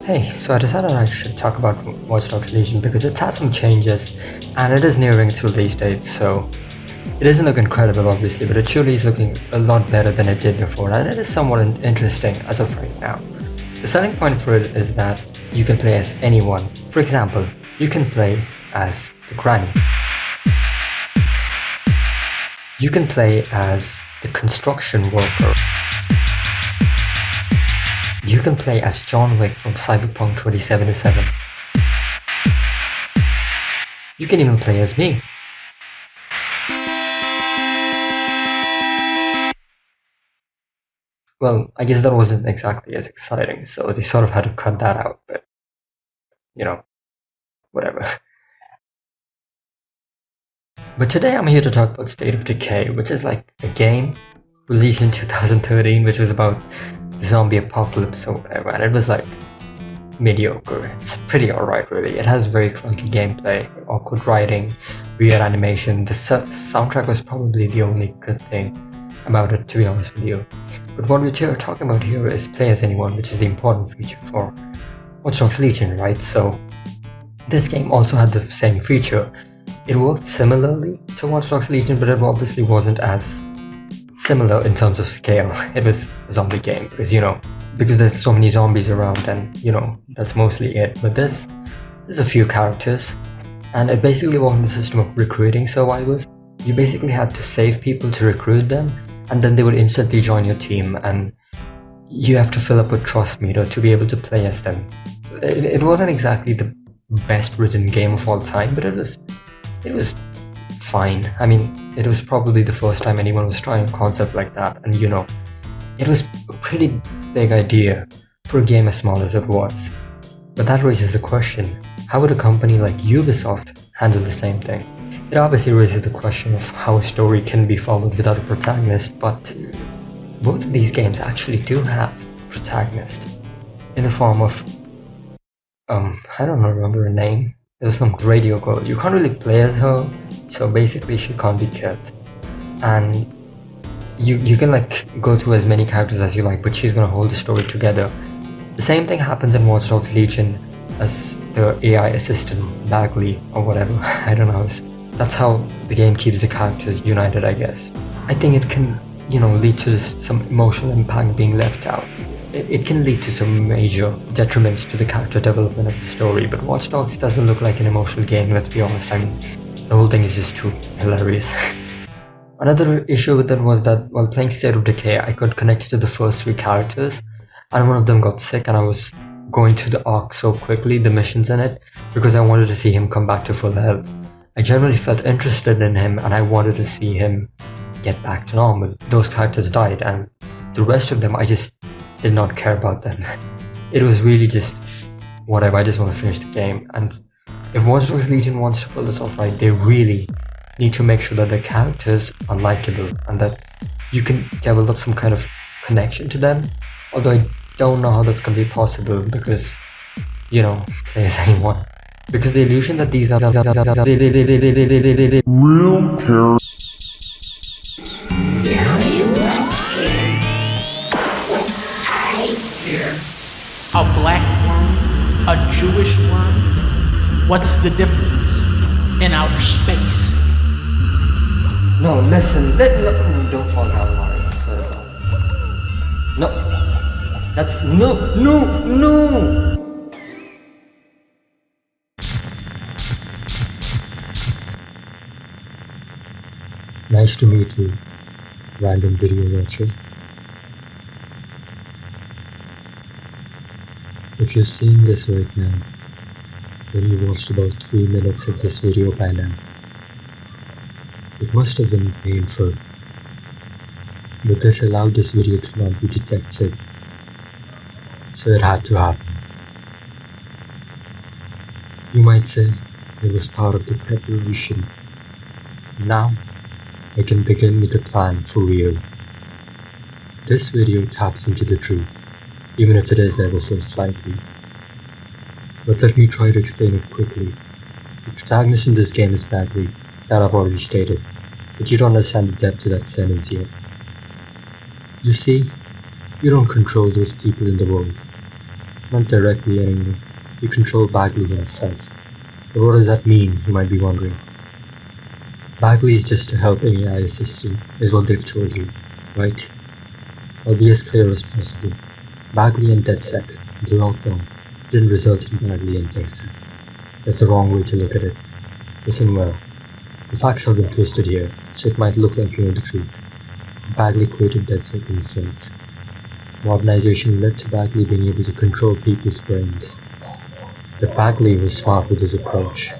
Hey, so I decided I should talk about Watch Dogs Legion because it's had some changes and it is nearing its release date, so it doesn't look incredible obviously, but it surely is looking a lot better than it did before, and it is somewhat interesting as of right now. The selling point for it is that you can play as anyone. For example, you can play as the granny. You can play as the construction worker. You can play as John Wick from Cyberpunk 2077. You can even play as me. Well, I guess that wasn't exactly as exciting, so they sort of had to cut that out, but whatever. But today I'm here to talk about State of Decay, which is like a game released in 2013, which was about the zombie apocalypse or whatever, and it was like mediocre. It's pretty alright, really. It has very clunky gameplay, awkward writing, weird animation. The soundtrack was probably the only good thing about it, to be honest with you. But what we're talking about here is play as anyone, which is the important feature for Watch Dogs Legion, right? So this game also had the same feature. It worked similarly to Watch Dogs Legion, but it obviously wasn't as similar in terms of scale. It was a zombie game because there's so many zombies around, and that's mostly it. But there's a few characters, and it basically worked on the system of recruiting survivors. You basically had to save people to recruit them, and then they would instantly join your team, and you have to fill up a trust meter to be able to play as them. It wasn't exactly the best written game of all time, but it was fine. I mean, it was probably the first time anyone was trying a concept like that, and it was a pretty big idea for a game as small as it was. But that raises the question, how would a company like Ubisoft handle the same thing? It obviously raises the question of how a story can be followed without a protagonist, but both of these games actually do have a protagonist in the form of I don't remember her name. There was some radio girl. You can't really play as her, so basically she can't be killed. And you can go through as many characters as you like, but she's gonna hold the story together. The same thing happens in Watch Dogs Legion as the AI assistant, Bagley, or whatever. I don't know. That's how the game keeps the characters united, I guess. I think it can, lead to some emotional impact being left out. It can lead to some major detriments to the character development of the story, but Watch Dogs doesn't look like an emotional game, let's be honest. I mean, the whole thing is just too hilarious. Another issue with it was that while playing State of Decay, I got connected to the first three characters, and one of them got sick, and I was going through the arc so quickly, the missions in it, because I wanted to see him come back to full health. I generally felt interested in him, and I wanted to see him get back to normal. Those characters died, and the rest of them, I just did not care about them. It was really just whatever, I just want to finish the game. And if Watch Dogs Legion wants to pull this off right, they really need to make sure that the characters are likable and that you can develop some kind of connection to them. Although I don't know how that's going to be possible because, play as anyone. Because the illusion that these are real characters. A black worm, a Jewish worm. What's the difference in outer space? No, listen, don't fall down, Lauren. No, that's no. Nice to meet you, random video watcher. If you're seeing this right now, then you watched about 3 minutes of this video by now. It must have been painful, but this allowed this video to not be detected, so it had to happen. You might say it was part of the preparation. Now, I can begin with the plan for real. This video taps into the truth, even if it is ever so slightly. But let me try to explain it quickly. The protagonist in this game is Bagley, that I've already stated, but you don't understand the depth of that sentence yet. You see, you don't control those people in the world. Not directly anyway. You control Bagley himself. But what does that mean, you might be wondering? Bagley is just a helping AI assistant, is what they've told you, right? I'll be as clear as possible. Bagley and DedSec, the lockdown, didn't result in Bagley and DedSec. That's the wrong way to look at it. Listen well. The facts have been twisted here, so it might look like you know the truth. Bagley created DedSec himself. Modernization led to Bagley being able to control people's brains. But Bagley was smart with his approach.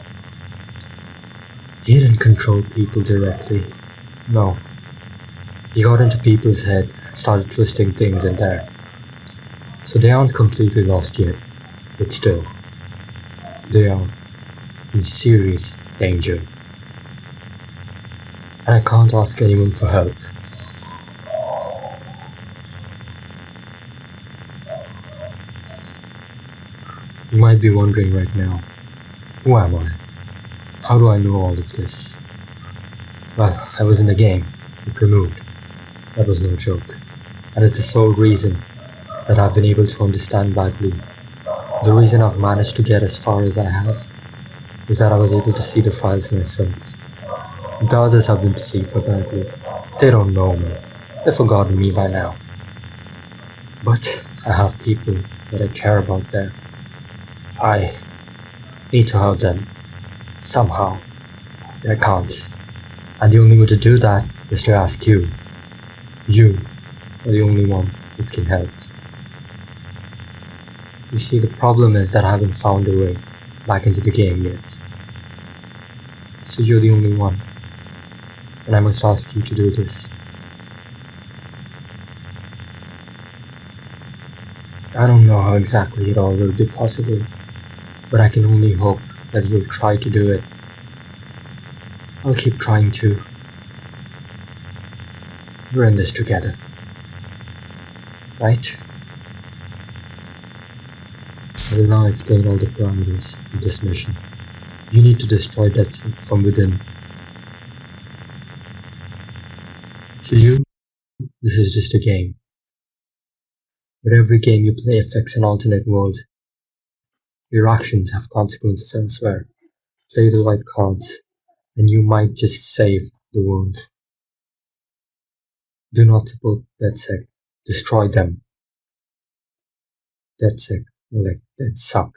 He didn't control people directly. No. He got into people's head and started twisting things in there. So they aren't completely lost yet, but still, they are in serious danger. And I can't ask anyone for help. You might be wondering right now, who am I? How do I know all of this? Well, I was in the game, but removed. That was no joke. And it's the sole reason that I've been able to understand Bagley. The reason I've managed to get as far as I have is that I was able to see the files myself. The others have been deceived by Bagley. They don't know me. They've forgotten me by now. But I have people that I care about there. I need to help them. Somehow. But I can't. And the only way to do that is to ask you. You are the only one who can help. You see, the problem is that I haven't found a way back into the game yet. So you're the only one. And I must ask you to do this. I don't know how exactly it all will be possible, but I can only hope that you'll try to do it. I'll keep trying too. We're in this together. Right? I will now explain all the parameters of this mission. You need to destroy DedSec from within. To you, this is just a game. But every game you play affects an alternate world. Your actions have consequences elsewhere. Play the right cards, and you might just save the world. Do not support DedSec. Destroy them. DedSec will let that suck.